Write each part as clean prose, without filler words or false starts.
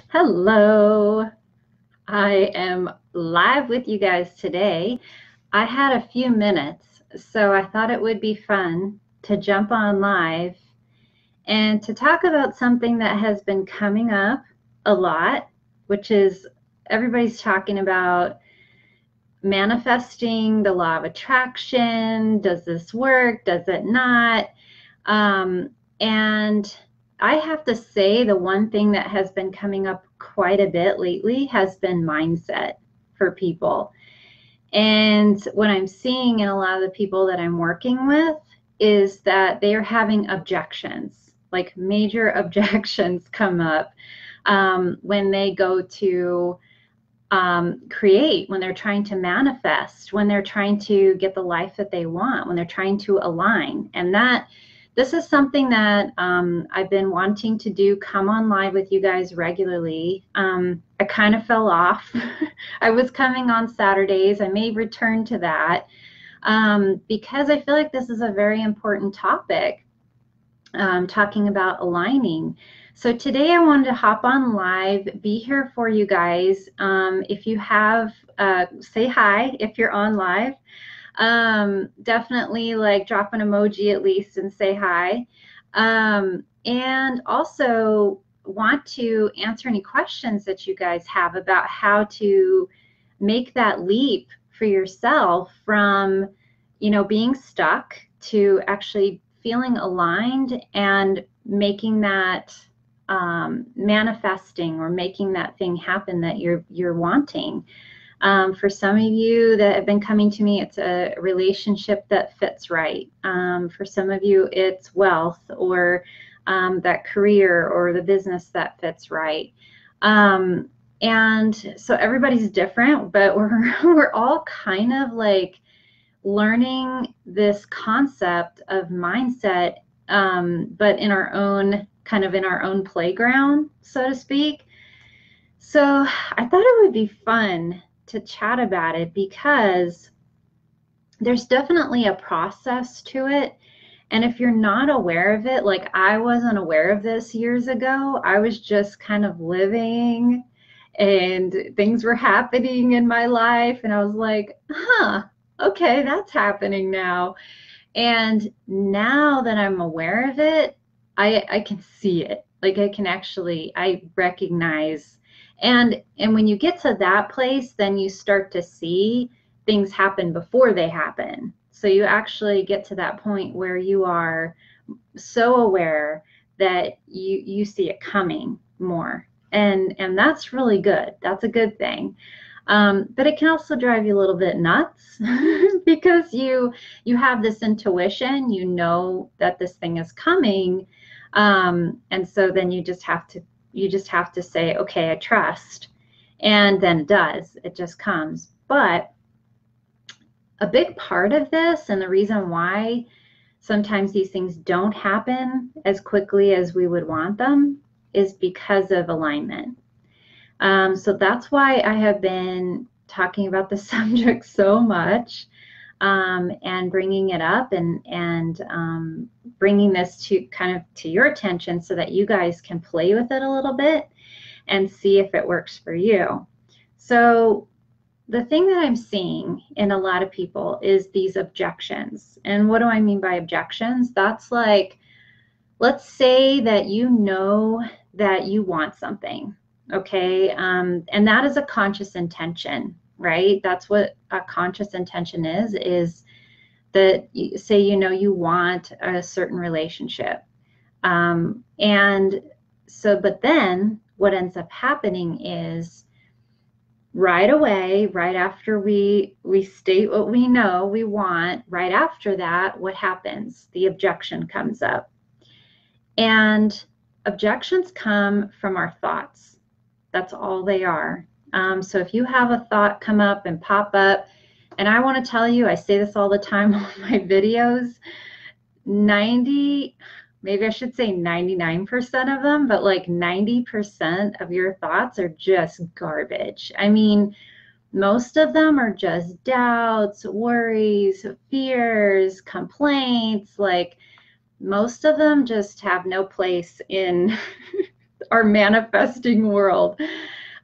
Hello, I am live with you guys today. I had a few minutes, so I thought it would be fun to jump on live and to talk about something that has been coming up a lot, which is everybody's talking about manifesting the law of attraction. Does this work? Does it not? And I have to say, the one thing that has been coming up quite a bit lately has been mindset for people. And what I'm seeing in a lot of the people that I'm working with is that they are having objections, like major objections come up when they go to create, when they're trying to manifest, when they're trying to get the life that they want, when they're trying to align. And that this is something that I've been wanting to do, come on live with you guys regularly. I kind of fell off. I was coming on Saturdays. I may return to that because I feel like this is a very important topic, talking about aligning. So today I wanted to hop on live, be here for you guys. If you have, say hi if you're on live. Definitely like drop an emoji at least and say hi. And also want to answer any questions that you guys have about how to make that leap for yourself from, being stuck to actually feeling aligned and making that manifesting or making that thing happen that you're wanting. For some of you that have been coming to me, it's a relationship that fits right. For some of you, it's wealth or that career or the business that fits right. And so everybody's different, but we're all kind of like learning this concept of mindset, but in our own playground, so to speak. So I thought it would be fun to chat about it because there's definitely a process to it. And if you're not aware of it, like I wasn't aware of this years ago, I was just kind of living and things were happening in my life. And I was like, okay, that's happening now. And now that I'm aware of it, I can see it. Like I recognize. And when you get to that place, then you start to see things happen before they happen. So you actually get to that point where you are so aware that you see it coming more. And that's really good. That's a good thing. But it can also drive you a little bit nuts because you have this intuition, you know that this thing is coming, and so then you just have to say, okay, I trust, and then it does. It just comes. But a big part of this, and the reason why sometimes these things don't happen as quickly as we would want them, is because of alignment. So that's why I have been talking about the subject so much, and bringing it up and bringing this to kind of to your attention so that you guys can play with it a little bit and see if it works for you. So the thing that I'm seeing in a lot of people is these objections. And what do I mean by objections? That's like, let's say that you know that you want something, okay? And that is a conscious intention, right? That's what a conscious intention is that you say, you want a certain relationship. And so, but then what ends up happening is right away, right after we state what we know we want, right after that, what happens? The objection comes up. And objections come from our thoughts. That's all they are. So if you have a thought come up and pop up, and I want to tell you, I say this all the time on my videos, maybe I should say 99% of them, but like 90% of your thoughts are just garbage. I mean, most of them are just doubts, worries, fears, complaints. Like most of them just have no place in our manifesting world.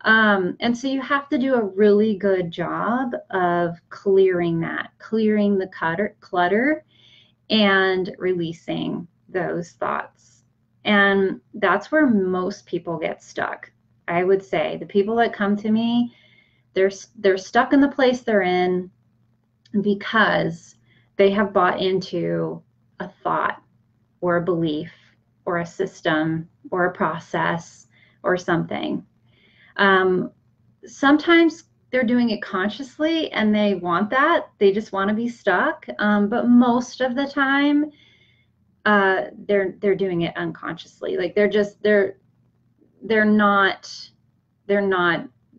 And so you have to do a really good job of clearing the clutter and releasing those thoughts. And that's where most people get stuck. I would say the people that come to me, they're stuck in the place they're in because they have bought into a thought or a belief or a system or a process or something. Sometimes they're doing it consciously and they want that. They just want to be stuck. But most of the time, they're doing it unconsciously. Like they're not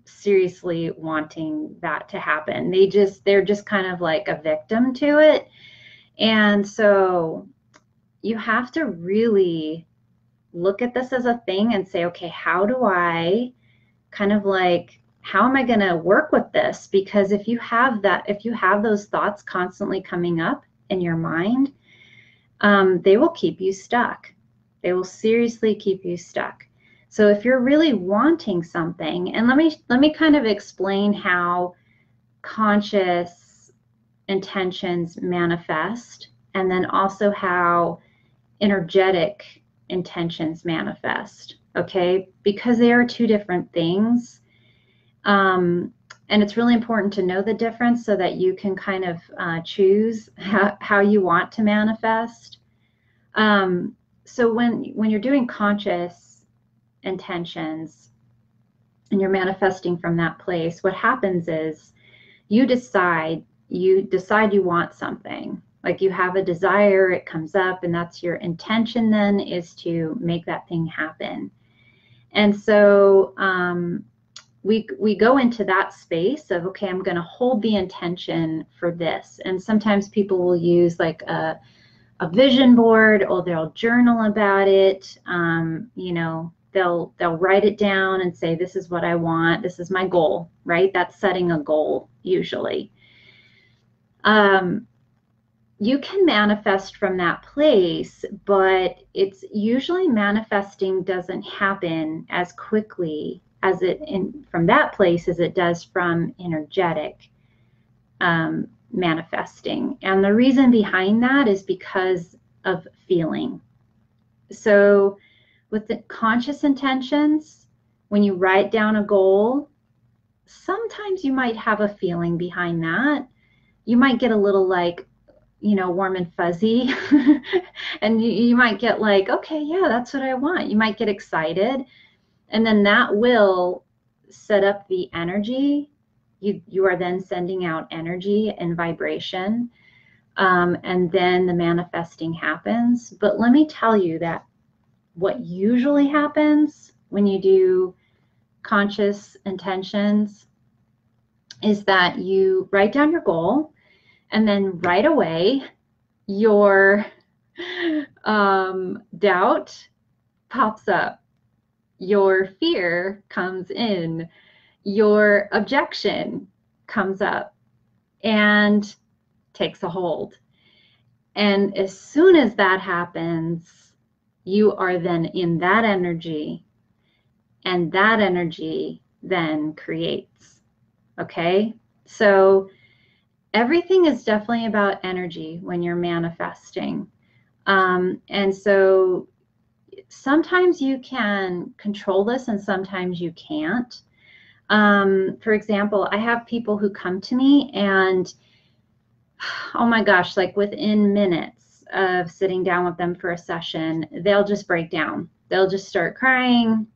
seriously wanting that to happen. They're just kind of like a victim to it. And so you have to really look at this as a thing and say, okay, how do I kind of like, how am I going to work with this? Because if you have those thoughts constantly coming up in your mind, they will keep you stuck. They will seriously keep you stuck. So if you're really wanting something, and let me kind of explain how conscious intentions manifest, and then also how energetic intentions manifest, okay? Because they are two different things. And it's really important to know the difference so that you can kind of choose how you want to manifest. So when you're doing conscious intentions and you're manifesting from that place, what happens is you decide you want something. Like you have a desire, it comes up, and that's your intention then, is to make that thing happen. And so we go into that space of, okay, I'm going to hold the intention for this. And sometimes people will use like a vision board, or they'll journal about it. They'll write it down and say, this is what I want. This is my goal, right? That's setting a goal usually. You can manifest from that place, but it's usually manifesting doesn't happen as quickly as from that place as it does from energetic manifesting. And the reason behind that is because of feeling. So with the conscious intentions, when you write down a goal, sometimes you might have a feeling behind that. You might get a little like, warm and fuzzy. And you might get like, okay, yeah, that's what I want. You might get excited. And then that will set up the energy. You are then sending out energy and vibration. And then the manifesting happens. But let me tell you that what usually happens when you do conscious intentions is that you write down your goal, and then right away, your doubt pops up. Your fear comes in. Your objection comes up and takes a hold. And as soon as that happens, you are then in that energy, and that energy then creates. Okay? So everything is definitely about energy when you're manifesting. And so sometimes you can control this and sometimes you can't. For example, I have people who come to me and, oh my gosh, like within minutes of sitting down with them for a session, they'll just break down. They'll just start crying.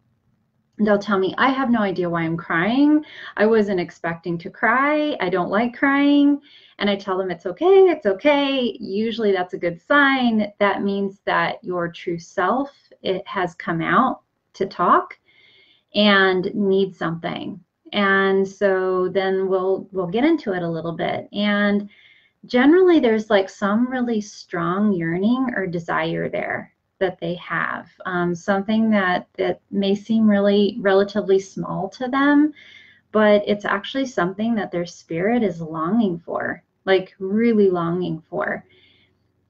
They'll tell me, I have no idea why I'm crying. I wasn't expecting to cry. I don't like crying. And I tell them, it's okay. It's okay. Usually that's a good sign. That means that your true self, it has come out to talk and needs something. And so then we'll get into it a little bit. And generally there's like some really strong yearning or desire there that they have, something that may seem really relatively small to them, but it's actually something that their spirit is longing for, like really longing for.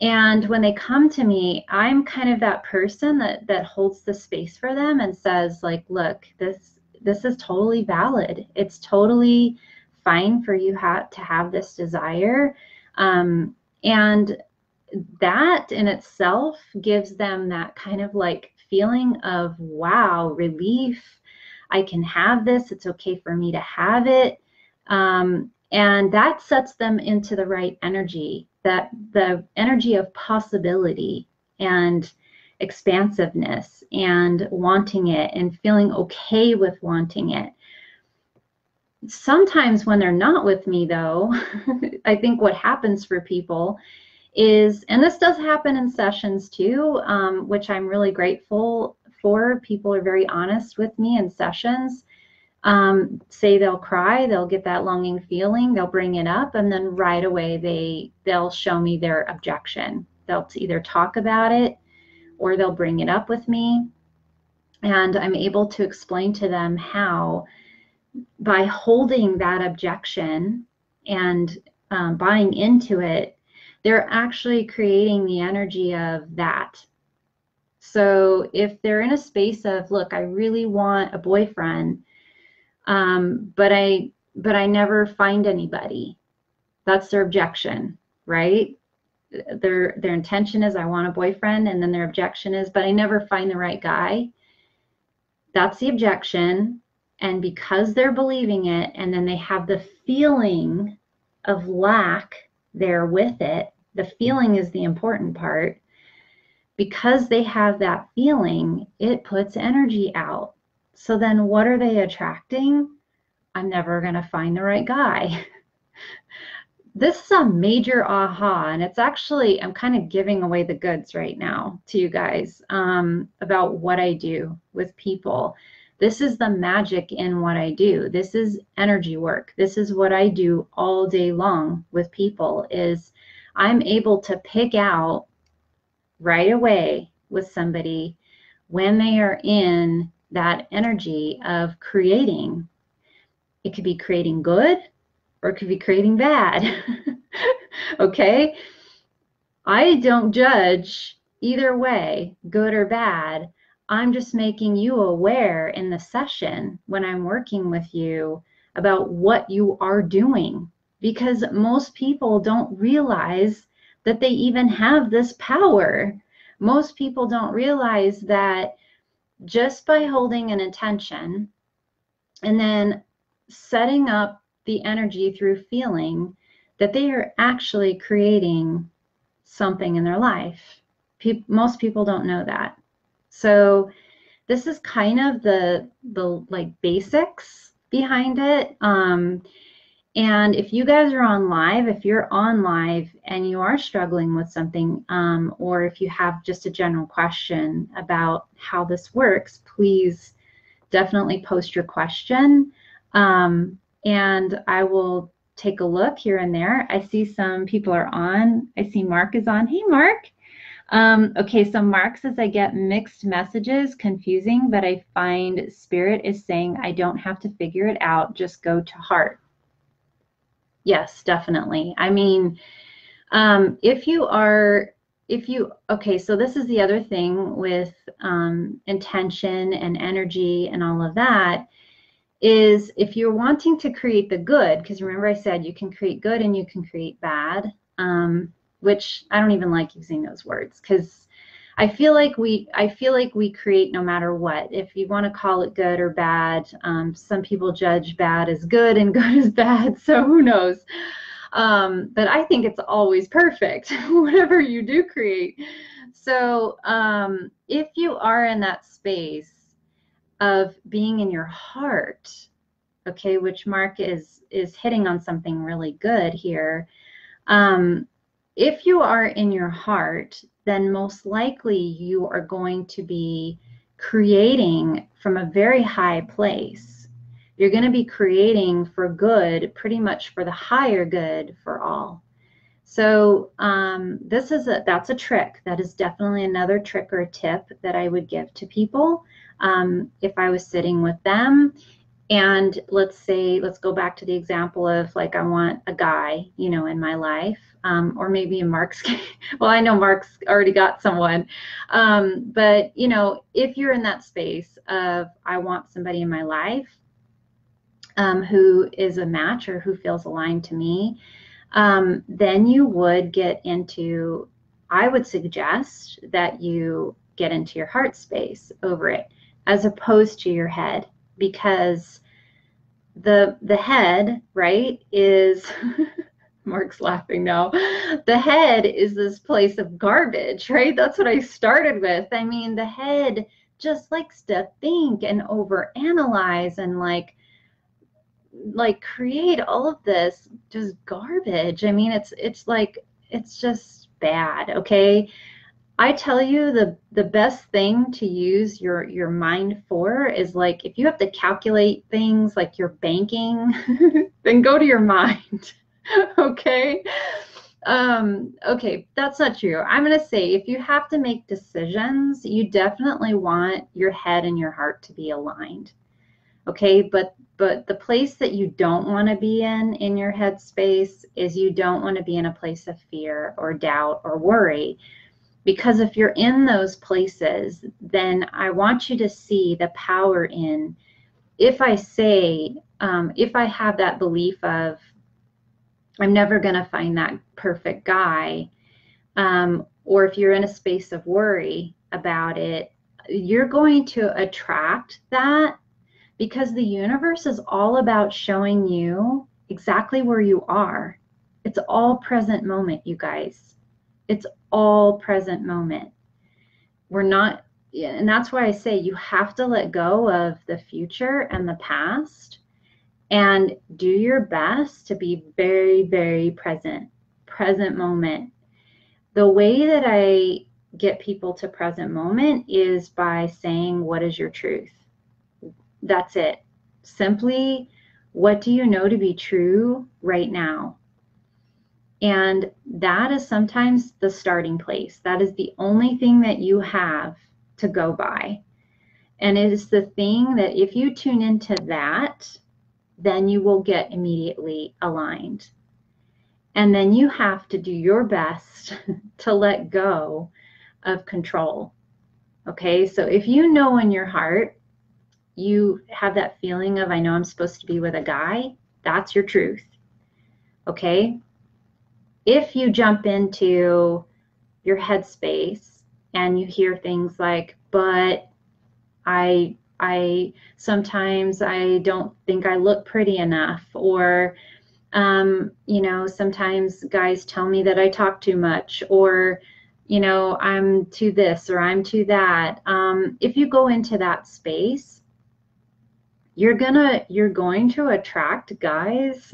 And when they come to me, I'm kind of that person that holds the space for them and says, like, look, this is totally valid. It's totally fine for you to have this desire. And that in itself gives them that kind of like feeling of, wow, relief. I can have this. It's okay for me to have it. And that sets them into the right energy, that the energy of possibility and expansiveness and wanting it and feeling okay with wanting it. Sometimes when they're not with me, though, I think what happens for people is, and this does happen in sessions too, which I'm really grateful for. People are very honest with me in sessions. Say they'll cry, they'll get that longing feeling, they'll bring it up, and then right away they'll show me their objection. They'll either talk about it or they'll bring it up with me, and I'm able to explain to them how, by holding that objection and buying into it, they're actually creating the energy of that. So if they're in a space of, look, I really want a boyfriend, but I never find anybody. That's their objection, right? Their intention is, I want a boyfriend, and then their objection is, but I never find the right guy. That's the objection. And because they're believing it, and then they have the feeling of lack there with it, the feeling is the important part. Because they have that feeling, it puts energy out. So then what are they attracting? I'm never going to find the right guy. This is a major aha, and it's actually, I'm kind of giving away the goods right now to you guys about what I do with people. This is the magic in what I do. This is energy work. This is what I do all day long with people, is I'm able to pick out right away with somebody when they are in that energy of creating. It could be creating good or it could be creating bad. Okay? I don't judge either way, good or bad. I'm just making you aware in the session when I'm working with you about what you are doing, because most people don't realize that they even have this power. Most people don't realize that just by holding an intention and then setting up the energy through feeling, that they are actually creating something in their life. Most people don't know that. So this is kind of the like basics behind it. And if you guys are on live, if you're on live and you are struggling with something, or if you have just a general question about how this works, please definitely post your question. And I will take a look here and there. I see some people are on. I see Mark is on. Hey, Mark. Okay, so Mark says, I get mixed messages, confusing, but I find Spirit is saying I don't have to figure it out, just go to heart. Yes, definitely. I mean, okay, so this is the other thing with intention and energy and all of that, is if you're wanting to create the good, because remember I said you can create good and you can create bad, which I don't even like using those words, because I feel like we create no matter what. If you want to call it good or bad, some people judge bad as good and good as bad, so who knows? But I think it's always perfect, whatever you do create. So if you are in that space of being in your heart, okay, which Mark is hitting on something really good here. If you are in your heart, then most likely you are going to be creating from a very high place. You're going to be creating for good, pretty much for the higher good for all. So that's a trick. That is definitely another trick or a tip that I would give to people if I was sitting with them. And let's go back to the example of like, I want a guy, you know, in my life, or maybe in Mark's case. Well, I know Mark's already got someone. But, you know, if you're in that space of, I want somebody in my life who is a match or who feels aligned to me, then you would get into, I would suggest that you get into your heart space over it as opposed to your head, because the head, right, is Mark's laughing now. The head is this place of garbage, right? That's what I started with. I mean, the head just likes to think and overanalyze and like create all of this just garbage. I mean, it's like, it's just bad, okay? I tell you, the best thing to use your mind for is, like, if you have to calculate things like your banking, then go to your mind. Okay? Okay, that's not true. I'm going to say, if you have to make decisions, you definitely want your head and your heart to be aligned. Okay, but the place that you don't want to be in your head space is, you don't want to be in a place of fear or doubt or worry. Because if you're in those places, then I want you to see the power in, if I say, if I have that belief of, I'm never going to find that perfect guy, or if you're in a space of worry about it, you're going to attract that, because the universe is all about showing you exactly where you are. It's all present moment, you guys. It's all present moment. We're not, and that's why I say you have to let go of the future and the past and do your best to be very, very present moment. The way that I get people to present moment is by saying, what is your truth? That's it. Simply, what do you know to be true right now? And that is sometimes the starting place. That is the only thing that you have to go by. And it is the thing that if you tune into that, then you will get immediately aligned. And then you have to do your best to let go of control. Okay, so if you know in your heart, you have that feeling of, I know I'm supposed to be with a guy, that's your truth. Okay, if you jump into your headspace and you hear things like, but I sometimes I don't think I look pretty enough, or you know, sometimes guys tell me that I talk too much, or you know, I'm too this or I'm too that. If you go into that space, you're going to attract guys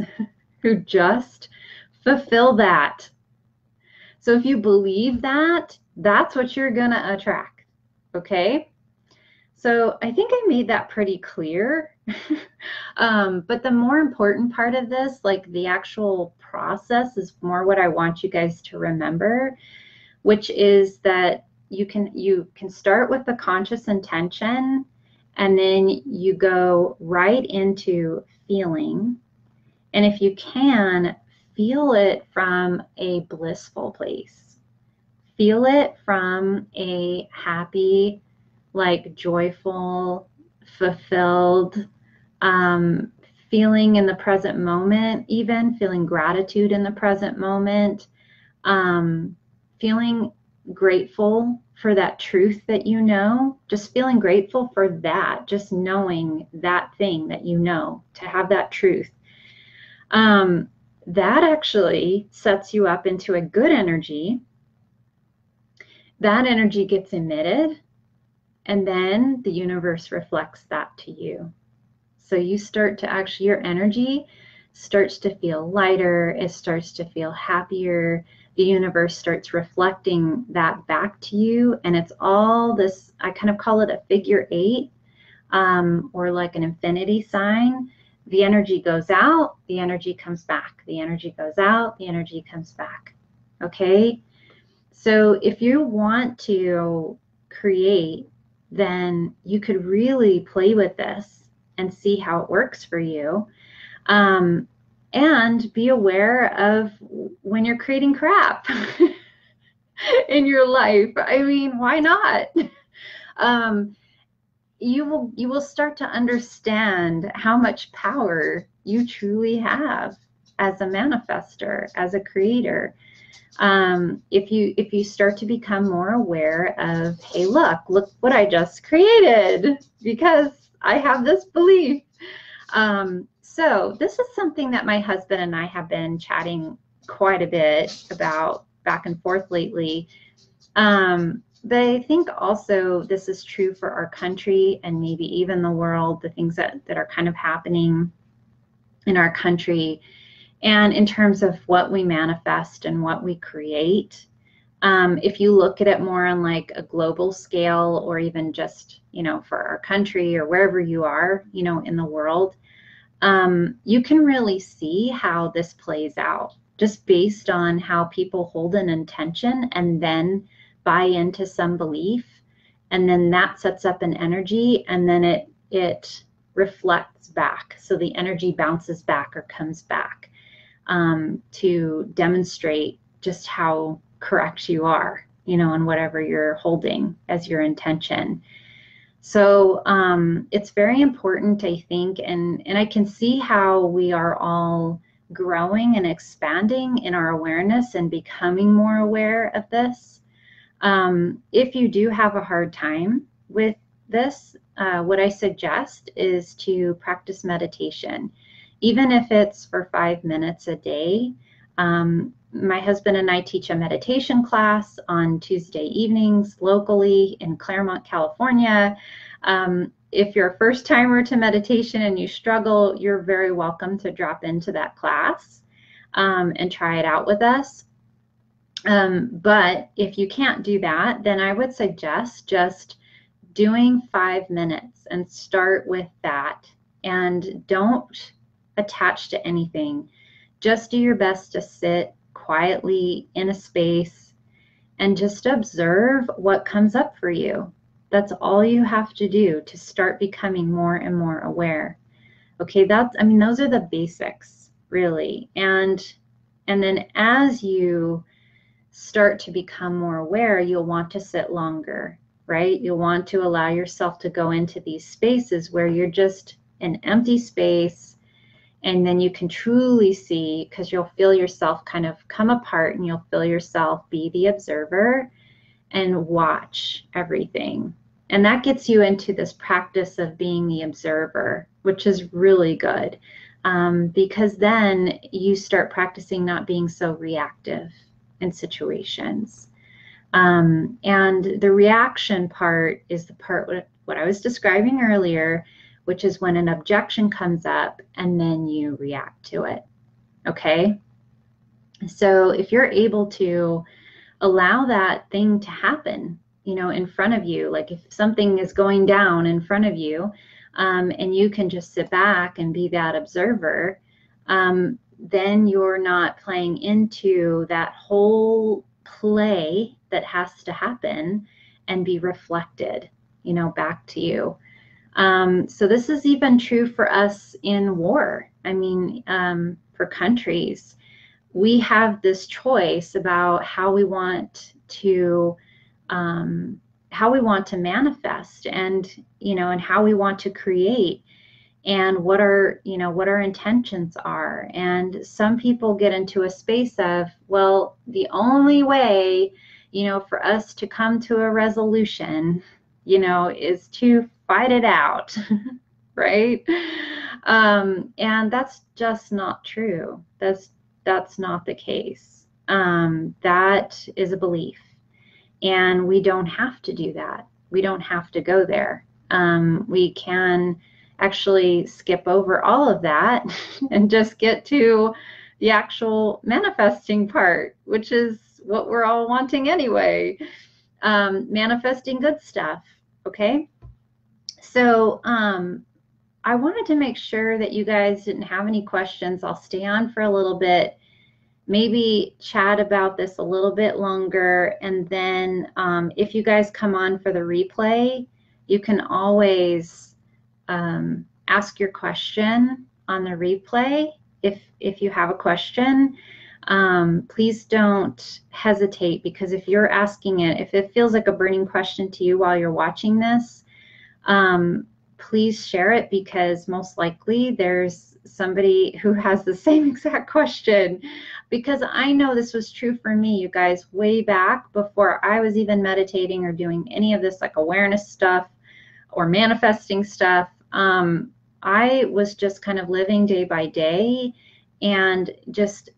who just fulfill that. So if you believe that, that's what you're gonna attract. Okay? So I think I made that pretty clear. But the more important part of this, like the actual process, is more what I want you guys to remember, which is that you can start with the conscious intention, and then you go right into feeling. And if you can, feel it from a blissful place. Feel it from a happy, like joyful, fulfilled, feeling in the present moment, even feeling gratitude in the present moment, feeling grateful for that truth that you know, just feeling grateful for that, just knowing that thing that you know, to have that truth. That actually sets you up into a good energy. That energy gets emitted, and then the universe reflects that to you. So you start to actually, your energy starts to feel lighter, it starts to feel happier. The universe starts reflecting that back to you, and it's all this, I kind of call it a figure eight, or like an infinity sign. The energy goes out, the energy comes back. The energy goes out, the energy comes back. Okay? So if you want to create, then you could really play with this and see how it works for you. And be aware of when you're creating crap in your life. I mean, why not? You will start to understand how much power you truly have as a manifester, as a creator. If you start to become more aware of, hey, look what I just created because I have this belief. So this is something that my husband and I have been chatting quite a bit about back and forth lately. But I think also this is true for our country and maybe even the world, the things that are kind of happening in our country, and in terms of what we manifest and what we create. If you look at it more on like a global scale, or even just, for our country or wherever you are, in the world, you can really see how this plays out just based on how people hold an intention and then buy into some belief, and then that sets up an energy, and then it reflects back. So the energy bounces back or comes back to demonstrate just how correct you are, and whatever you're holding as your intention. So it's very important, I think, and I can see how we are all growing and expanding in our awareness and becoming more aware of this. If you do have a hard time with this, what I suggest is to practice meditation, even if it's for 5 minutes a day. My husband and I teach a meditation class on Tuesday evenings locally in Claremont, California. If you're a first timer to meditation and you struggle, you're very welcome to drop into that class and try it out with us. But if you can't do that, then I would suggest just doing 5 minutes and start with that, and don't attach to anything. Just do your best to sit quietly in a space and just observe what comes up for you. That's all you have to do to start becoming more and more aware. Okay, those are the basics, really. And then as you start to become more aware, you'll want to sit longer, right? You'll want to allow yourself to go into these spaces where you're just an empty space, and then you can truly see, because you'll feel yourself kind of come apart, and you'll feel yourself be the observer and watch everything. And that gets you into this practice of being the observer, which is really good, because then you start practicing not being so reactive in situations. And the reaction part is the part what I was describing earlier, which is when an objection comes up and then you react to it. Okay? So if you're able to allow that thing to happen, in front of you, like if something is going down in front of you, and you can just sit back and be that observer, then you're not playing into that whole play that has to happen and be reflected, back to you. So this is even true for us in war. I mean, for countries, we have this choice about how we want to manifest, and and how we want to create, and what our intentions are. And some people get into a space of, well, the only way for us to come to a resolution is to fight it out. Right? And that's just not true. That's not the case. That is a belief, and we don't have to do that. We don't have to go there. We can actually skip over all of that and just get to the actual manifesting part, which is what we're all wanting anyway. Manifesting good stuff. Okay? So I wanted to make sure that you guys didn't have any questions. I'll stay on for a little bit, maybe chat about this a little bit longer, and then if you guys come on for the replay, you can always ask your question on the replay. If you have a question, please don't hesitate, because if you're asking it, if it feels like a burning question to you while you're watching this, please share it, because most likely there's somebody who has the same exact question, because I know this was true for me, you guys, way back before I was even meditating or doing any of this like awareness stuff or manifesting stuff. I was just kind of living day by day, and just,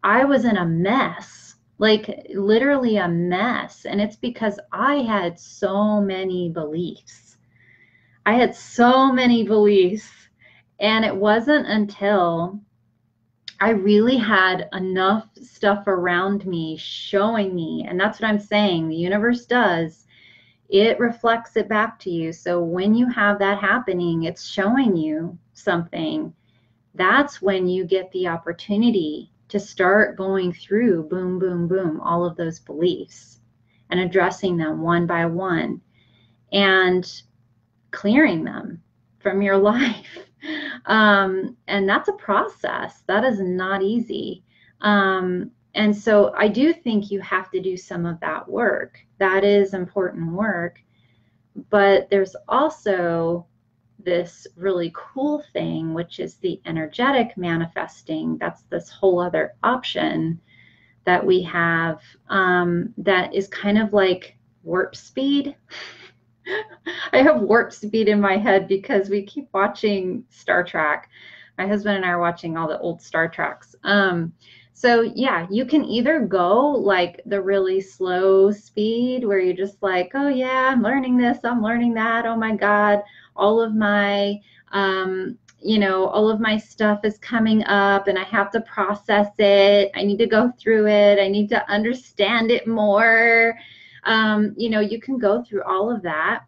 I was in a mess, like literally a mess. And it's because I had so many beliefs. I had so many beliefs. And it wasn't until I really had enough stuff around me showing me, and that's what I'm saying, the universe does, it reflects it back to you. So when you have that happening, it's showing you something. That's when you get the opportunity to start going through, boom, boom, boom, all of those beliefs and addressing them one by one and clearing them from your life. And that's a process. That is not easy. And so I do think you have to do some of that work. That is important work. But there's also this really cool thing, which is the energetic manifesting. That's this whole other option that we have, that is kind of like warp speed. I have warp speed in my head because we keep watching Star Trek. My husband and I are watching all the old Star Treks. So yeah, you can either go like the really slow speed where you're just like, oh yeah, I'm learning this, I'm learning that. Oh my God, all of my, all of my stuff is coming up and I have to process it. I need to go through it. I need to understand it more. You can go through all of that,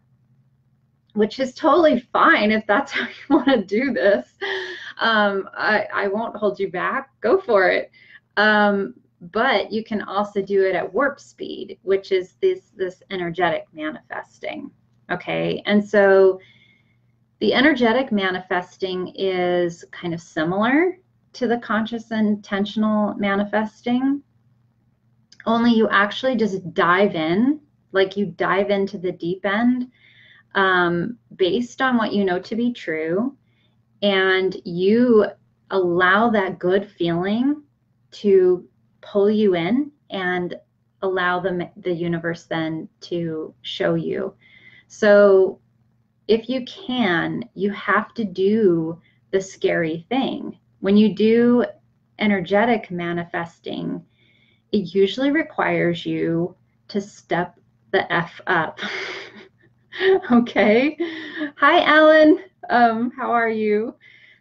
which is totally fine if that's how you want to do this. I won't hold you back. Go for it. But you can also do it at warp speed, which is this energetic manifesting. Okay, and so the energetic manifesting is kind of similar to the conscious intentional manifesting, only you actually just dive in, like you dive into the deep end, based on what you know to be true, and you allow that good feeling to pull you in and allow the universe then to show you. So if you can, you have to do the scary thing. When you do energetic manifesting, it usually requires you to step the F up. Okay. Hi, Alan. How are you?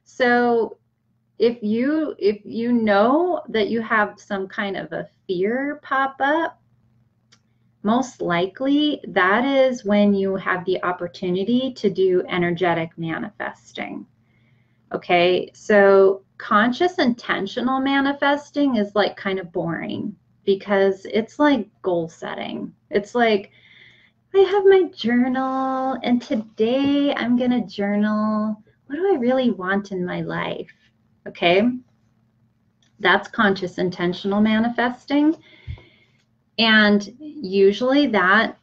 So if you know that you have some kind of a fear pop up, most likely that is when you have the opportunity to do energetic manifesting. Okay, so conscious intentional manifesting is like kind of boring because it's like goal setting. It's like, I have my journal and today I'm going to journal. What do I really want in my life? Okay, that's conscious intentional manifesting. And usually that,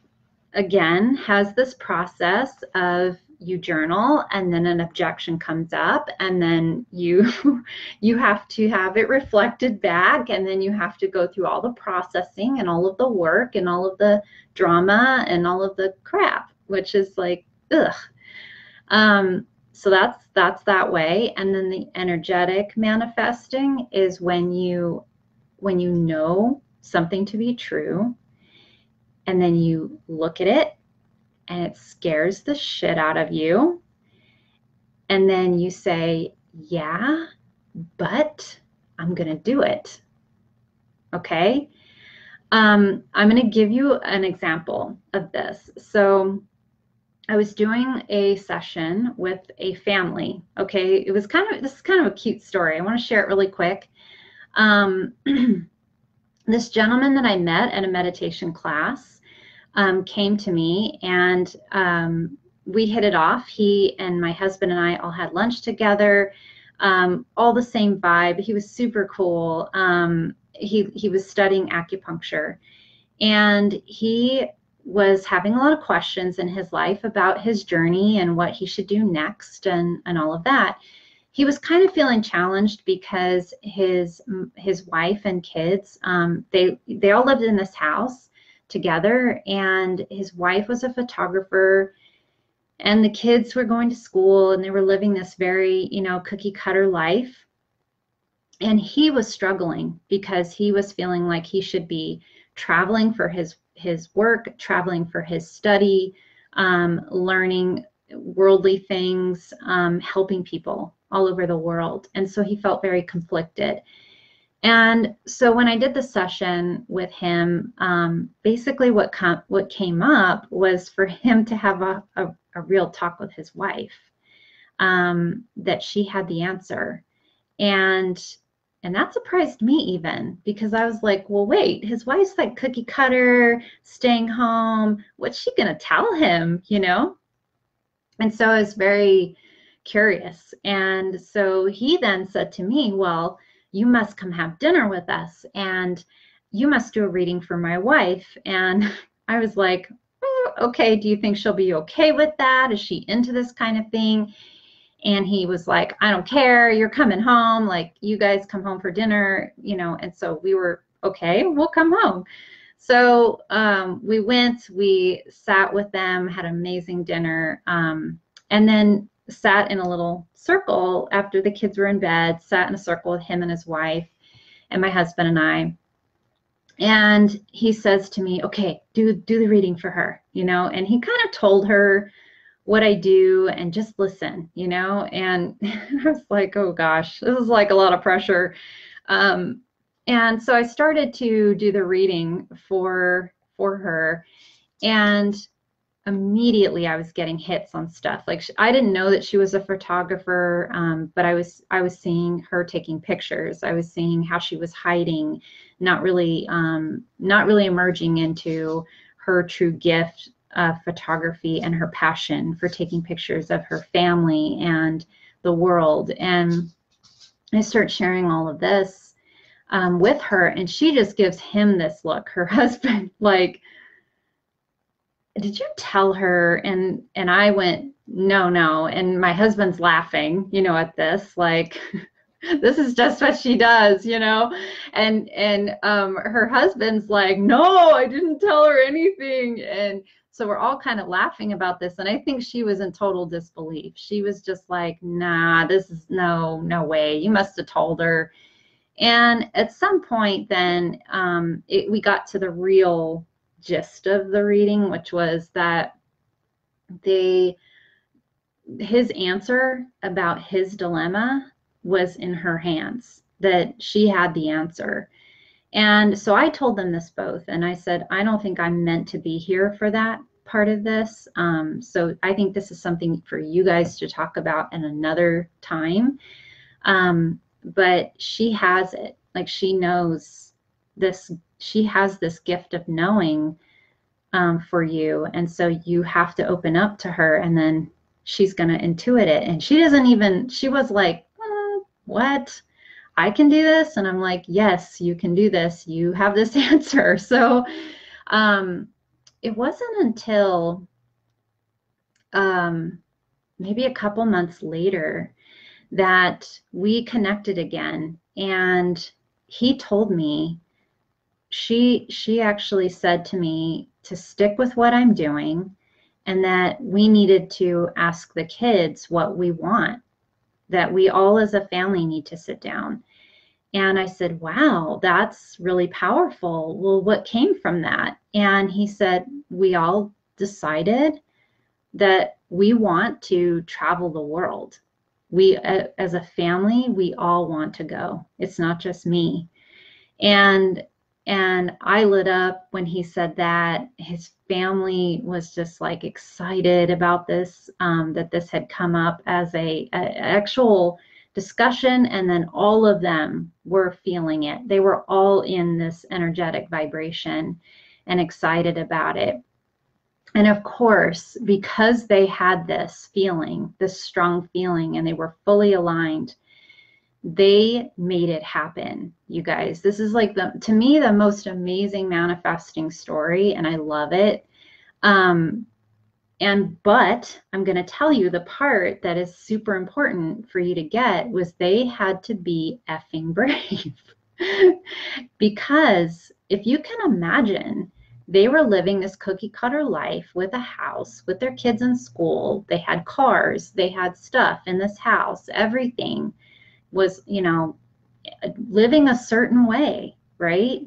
again, has this process of you journal and then an objection comes up and then you have to have it reflected back, and then you have to go through all the processing and all of the work and all of the drama and all of the crap, which is like, ugh. So that's that way. And then the energetic manifesting is when you know something to be true, and then you look at it and it scares the shit out of you. And then you say, yeah, but I'm going to do it. Okay. I'm going to give you an example of this. So I was doing a session with a family. Okay. This is kind of a cute story. I want to share it really quick. This gentleman that I met at a meditation class came to me, and we hit it off. He and my husband and I all had lunch together. All the same vibe. He was super cool. He was studying acupuncture, and he was having a lot of questions in his life about his journey and what he should do next, and all of that. He was kind of feeling challenged because his wife and kids, they all lived in this house together, and his wife was a photographer, and the kids were going to school, and they were living this very, cookie cutter life. And he was struggling because he was feeling like he should be traveling for his work, traveling for his study, learning worldly things, helping people all over the world. And so he felt very conflicted. And so when I did the session with him, basically what came up was for him to have a real talk with his wife, that she had the answer. And that surprised me even, because I was like, well, wait, his wife's like cookie cutter, staying home. What's she going to tell him, And so I was very curious. And so he then said to me, well, you must come have dinner with us, and you must do a reading for my wife. And I was like, okay, do you think she'll be okay with that? Is she into this kind of thing? And he was like, I don't care, you're coming home, like, you guys come home for dinner, and so we were, okay, we'll come home. So we sat with them, had an amazing dinner, and then sat in a little circle after the kids were in bed, sat in a circle with him and his wife and my husband and I. And he says to me, okay, do the reading for her, and he kind of told her what I do and just listen, and I was like, oh gosh, this is like a lot of pressure. And so I started to do the reading for her, and immediately I was getting hits on stuff. Like, I didn't know that she was a photographer, but I was seeing her taking pictures. I was seeing how she was hiding, not really emerging into her true gift of photography and her passion for taking pictures of her family and the world. And I start sharing all of this with her, and she just gives him this look, her husband, like, did you tell her? And I went, no. And my husband's laughing, at this, like, this is just what she does, and her husband's like, no, I didn't tell her anything. And so we're all kind of laughing about this, and I think she was in total disbelief. She was just like, nah, this is no way, you must have told her. And at some point then we got to the real gist of the reading, which was that his answer about his dilemma was in her hands, that she had the answer. And so I told them this both, and I said, I don't think I'm meant to be here for that part of this. So I think this is something for you guys to talk about in another time. But she has it, like, she knows this, she has this gift of knowing for you. And so you have to open up to her, and then she's going to intuit it. And she was like, what? I can do this? And I'm like, yes, you can do this. You have this answer. So it wasn't until maybe a couple months later that we connected again. And he told me, she actually said to me to stick with what I'm doing, and that we needed to ask the kids what we want, that we all as a family need to sit down. And I said, wow, that's really powerful. Well, what came from that? And he said, we all decided that we want to travel the world. We, as a family, we all want to go. It's not just me. And I lit up when he said that. His family was just like excited about this, that this had come up as a actual discussion, and then all of them were feeling it. They were all in this energetic vibration and excited about it. And of course, because they had this feeling, this strong feeling, and they were fully aligned, they made it happen, you guys. This is like to me, the most amazing manifesting story, and I love it. Um, but I'm going to tell you the part that is super important for you to get was they had to be effing brave. Because if you can imagine, they were living this cookie cutter life with a house, with their kids in school. They had cars, they had stuff in this house, everything was, living a certain way, right?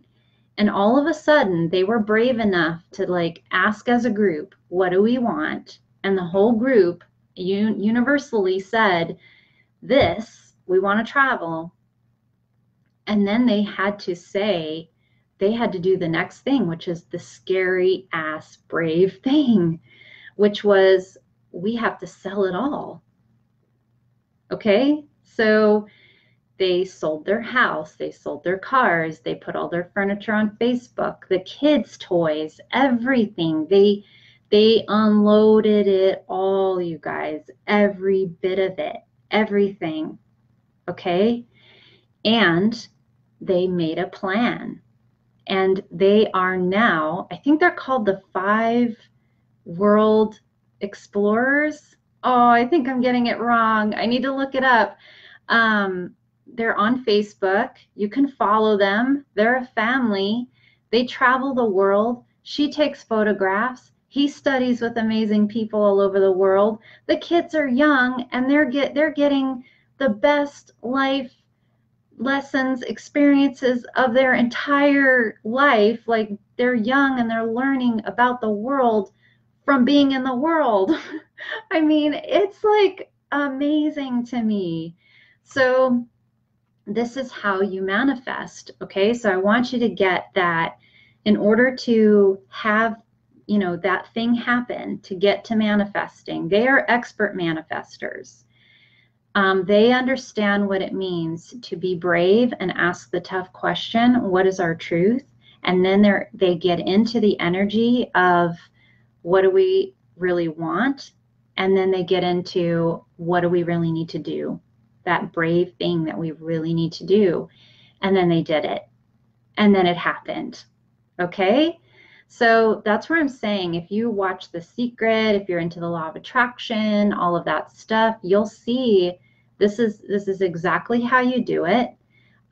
And all of a sudden, they were brave enough to like ask as a group, what do we want? And the whole group universally said, this, we want to travel. And then they had to say, they had to do the next thing, which is the scary ass brave thing, which was, we have to sell it all. Okay. So they sold their house, they sold their cars, they put all their furniture on Facebook, the kids' toys, everything. They unloaded it all, you guys, every bit of it, everything. Okay? And they made a plan. And they are now, I think they're called the 5 World Explorers. Oh, I think I'm getting it wrong. I need to look it up. They're on Facebook. You can follow them. They're a family. They travel the world. She takes photographs. He studies with amazing people all over the world. The kids are young and they're getting the best life lessons, experiences of their entire life. Like they're young and they're learning about the world from being in the world. I mean, it's like amazing to me. So this is how you manifest. Okay. So I want you to get that in order to have, that thing happen, to get to manifesting. They are expert manifestors. They understand what it means to be brave and ask the tough question, what is our truth? And then they get into the energy of what do we really want? And then they get into what do we really need to do? That brave thing that we really need to do. And then they did it. And then it happened. Okay? So that's where I'm saying if you watch The Secret, if you're into the law of attraction, all of that stuff, you'll see this is exactly how you do it.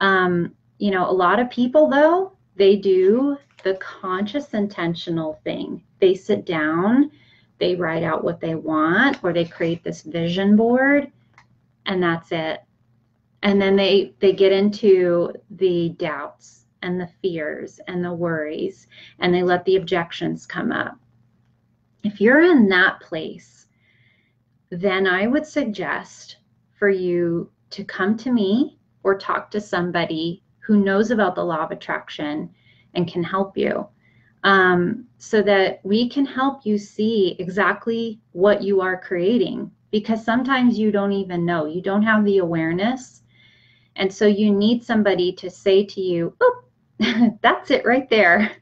A lot of people though, they do the conscious intentional thing. They sit down, they write out what they want, or they create this vision board, and that's it. And then they get into the doubts and the fears and the worries, and they let the objections come up. If you're in that place, then I would suggest for you to come to me or talk to somebody who knows about the law of attraction and can help you, so that we can help you see exactly what you are creating, because sometimes you don't even know, you don't have the awareness. And so you need somebody to say to you, oh, that's it right there.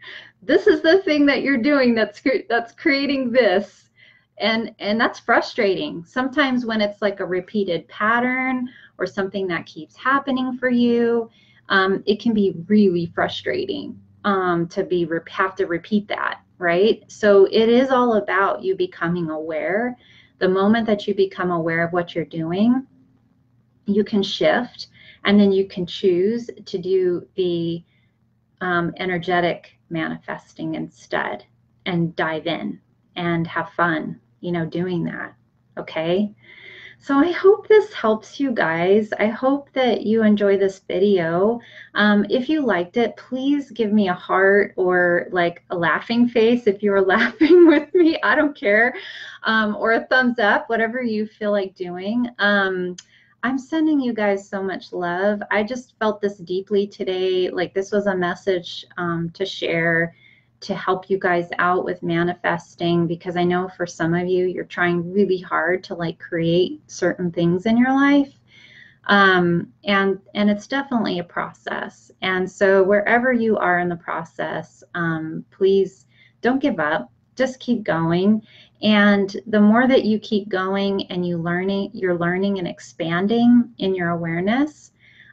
This is the thing that you're doing that's creating this. And that's frustrating. Sometimes when it's like a repeated pattern or something that keeps happening for you, it can be really frustrating to have to repeat that, right? So it is all about you becoming aware. The moment that you become aware of what you're doing, you can shift, and then you can choose to do the energetic manifesting instead and dive in and have fun, doing that. Okay. So I hope this helps you guys. I hope that you enjoy this video. If you liked it, please give me a heart or like a laughing face if you were laughing with me. I don't care. Or a thumbs up, whatever you feel like doing. I'm sending you guys so much love. I just felt this deeply today. Like this was a message to share, to help you guys out with manifesting, because I know for some of you, you're trying really hard to like create certain things in your life. And it's definitely a process. And so wherever you are in the process, please don't give up. just keep going. And the more that you keep going and you're learning and expanding in your awareness,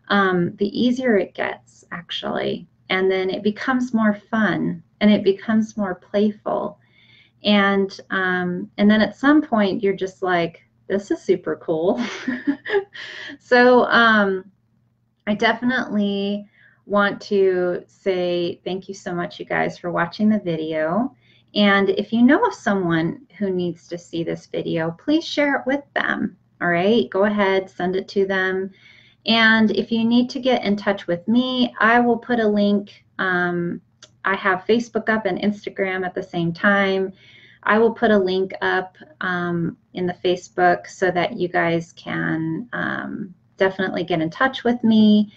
the easier it gets, actually. And then it becomes more fun and it becomes more playful. And then at some point you're just like, this is super cool. So I definitely want to say thank you so much, you guys, for watching the video. And if you know of someone who needs to see this video, please share it with them. All right, go ahead, send it to them. And if you need to get in touch with me, I will put a link. I have Facebook up and Instagram at the same time. I will put a link up in the Facebook so that you guys can definitely get in touch with me.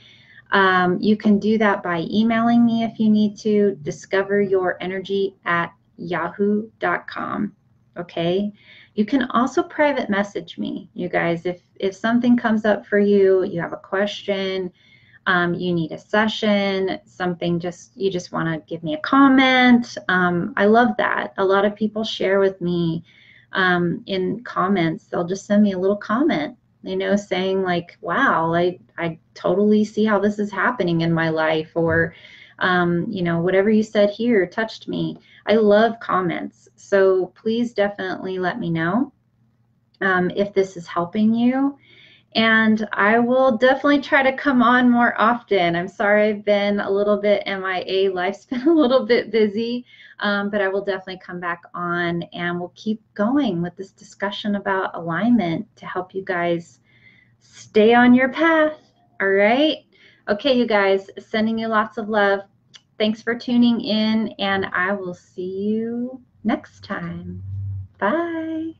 You can do that by emailing me if you need to, discoveryourenergy@yahoo.com. Okay. You can also private message me, you guys. If something comes up for you, you have a question, you need a session, something you just want to give me a comment. I love that. A lot of people share with me in comments. They'll just send me a little comment, saying like, wow, I totally see how this is happening in my life, or whatever you said here touched me. I love comments. So please definitely let me know if this is helping you. And I will definitely try to come on more often. I'm sorry I've been a little bit MIA. Life's been a little bit busy, but I will definitely come back on and we'll keep going with this discussion about alignment to help you guys stay on your path. All right. Okay, you guys, sending you lots of love. Thanks for tuning in, and I will see you next time. Bye.